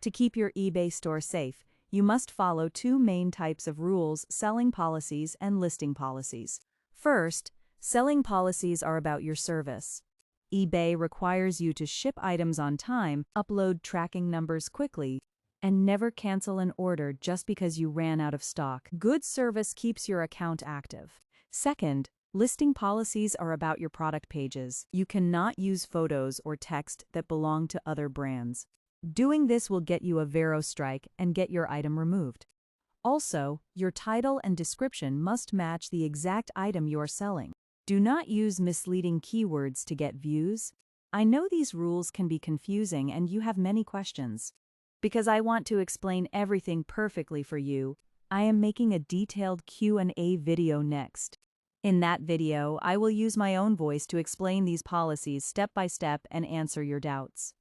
To keep your eBay store safe, you must follow two main types of rules: selling policies and listing policies. First, selling policies are about your service. eBay requires you to ship items on time, upload tracking numbers quickly, and never cancel an order just because you ran out of stock. Good service keeps your account active. Second, listing policies are about your product pages. You cannot use photos or text that belong to other brands. Doing this will get you a VeRO strike and get your item removed. Also, your title and description must match the exact item you're selling. Do not use misleading keywords to get views. I know these rules can be confusing and you have many questions. Because I want to explain everything perfectly for you, I am making a detailed Q&A video next. In that video, I will use my own voice to explain these policies step by step and answer your doubts.